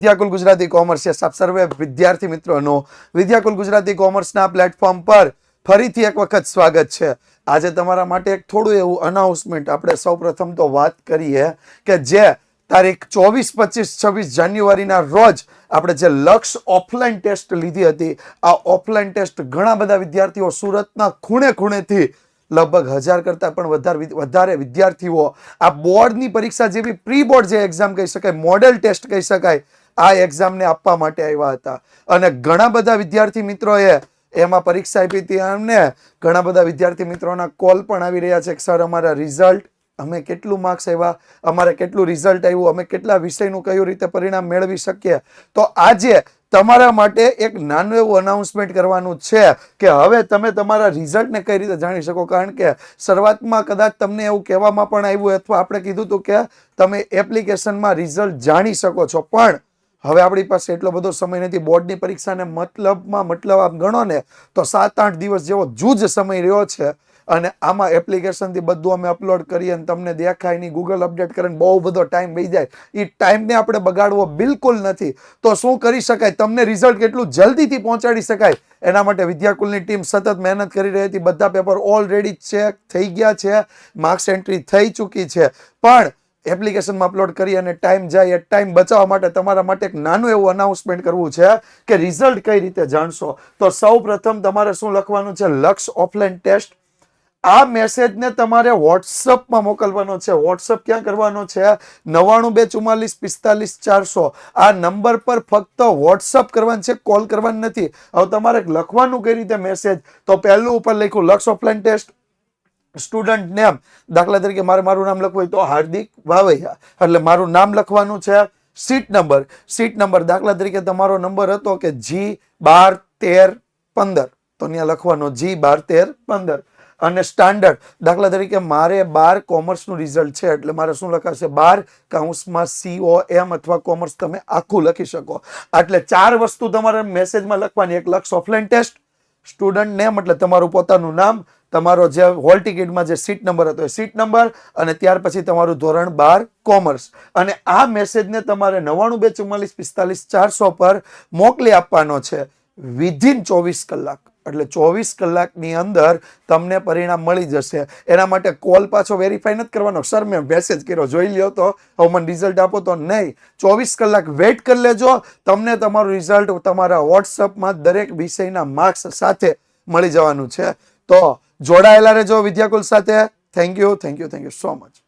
Vidyakul Gujarati commerce છે આપ સર્વે વિદ્યાર્થી મિત્રોનો વિદ્યાકુલ ગુજરાતી કોમર્સના પ્લેટફોર્મ પર ફરીથી એક વખત સ્વાગત છે। આજે તમારા માટે એક થોડું એવું અનાઉન્સમેન્ટ આપણે સૌપ્રથમ તો વાત કરીએ કે જે તારીખ 24, 25, 26 જાન્યુઆરીના રોજ આપણે જે લક્ષ ઓફલાઈન ટેસ્ટ લીધી હતી, આ ઓફલાઈન ટેસ્ટ ઘણા બધા વિદ્યાર્થીઓ સુરતના ખૂણે ખૂણેથી લગભગ 1000 કરતાં પણ વધારે વિદ્યાર્થીઓ આ બોર્ડની પરીક્ષા જેવી પ્રી બોર્ડ જે એક્ઝામ કહી શકાય, મોડેલ ટેસ્ટ કહી શકાય, આ એક્ઝામને આપવા માટે આવ્યા હતા અને ઘણા બધા વિદ્યાર્થી મિત્રોએ એમાં પરીક્ષા આપી હતી અને ઘણા બધા વિદ્યાર્થી મિત્રોના કોલ પણ આવી રહ્યા છે કે સર અમારા રિઝલ્ટ, અમે કેટલું માર્ક્સ આવ્યા, અમારે કેટલું રિઝલ્ટ આવ્યું, અમે કેટલા વિષયનું કઈ રીતે પરિણામ મેળવી શકીએ। તો આજે તમારા માટે એક નાનું એવું અનાઉન્સમેન્ટ કરવાનું છે કે હવે તમે તમારા રિઝલ્ટને કઈ રીતે જાણી શકો, કારણ કે શરૂઆતમાં કદાચ તમને એવું કહેવામાં પણ આવ્યું અથવા આપણે કીધું હતું કે તમે એપ્લિકેશનમાં રિઝલ્ટ જાણી શકો છો, પણ હવે આપણી પાસે એટલો બધો સમય નથી। બોર્ડની પરીક્ષાને મતલબ આપ ગણો ને તો 7-8 દિવસ જેવો જૂજ સમય રહ્યો છે અને આમાં એપ્લિકેશનથી બધું અમે અપલોડ કરીએ અને તમને દેખાય નહીં, ગૂગલ અપડેટ કરીને બહુ બધો ટાઈમ વહી જાય, એ ટાઈમને આપણે બગાડવો બિલકુલ નથી। તો શું કરી શકાય, તમને રિઝલ્ટ કેટલું જલ્દીથી પહોંચાડી શકાય એના માટે વિદ્યાકુલની ટીમ સતત મહેનત કરી રહી હતી। બધા પેપર ઓલરેડી ચેક થઈ ગયા છે, માર્ક્સ એન્ટ્રી થઈ ચૂકી છે, પણ એપ્લિકેશનમાં અપલોડ કરી અને ટાઈમ જાય એ ટાઈમ બચાવવા માટે તમારા માટે એક નાનું એવું અનાઉન્સમેન્ટ કરવું છે કે રિઝલ્ટ કઈ રીતે જાણશો। તો સૌ પ્રથમ તમારે શું લખવાનું છે, લક્ષ ઓફલાઈન ટેસ્ટ, આ મેસેજને તમારે વોટ્સઅપમાં મોકલવાનો છે। વોટ્સઅપ ક્યાં કરવાનો છે, 9924455400 આ નંબર પર ફક્ત વોટ્સઅપ કરવાનું છે, કોલ કરવાનું નથી। હવે તમારે લખવાનું કઈ રીતે મેસેજ, તો પહેલું ઉપર લખ્યું લક્ષ ઓફલાઈન ટેસ્ટ, સ્ટુડન્ટ નેમ, દાખલા તરીકે મારું નામ લખવું હોય તો હાર્દિક વાવૈયા, એટલે મારું નામ લખવાનું છે। સીટ નંબર દાખલા તરીકે તમારો નંબર હતો કે G121315 તો ત્યાં લખવાનો G121315 અને સ્ટાન્ડર્ડ, દાખલા તરીકે મારે 12 કોમર્સનું રિઝલ્ટ છે એટલે મારે શું લખાશે 12 કૌંસમાં COM અથવા કોમર્સ તમે આખું લખી શકો। એટલે 4 વસ્તુ તમારે મેસેજમાં લખવાની, એક લક્ષ ઓફલાઈન ટેસ્ટ, સ્ટુડન્ટ નેમ એટલે તમારું પોતાનું નામ, તમારો જે હોલ ટિકિટમાં જે સીટ નંબર હતો એ સીટ નંબર અને ત્યાર પછી તમારું ધોરણ 12 કોમર્સ, અને આ મેસેજને તમારે 9924455400 પર મોકલી આપવાનો છે વિધિન 24 કલાક, એટલે 24 કલાકની અંદર તમને પરિણામ મળી જશે। એના માટે કોલ પાછો વેરીફાઈ નથી કરવાનો, સર મેં મેસેજ કર્યો જોઈ લ્યો તો હવે મને રિઝલ્ટ આપો, તો નહીં, 24 કલાક વેઇટ કરી લેજો, તમને તમારું રિઝલ્ટ તમારા વોટ્સઅપમાં દરેક વિષયના માર્ક્સ સાથે મળી જવાનું છે। તો જોડાયેલા રહેજો વિદ્યાકુલ સાથે। Thank you so much.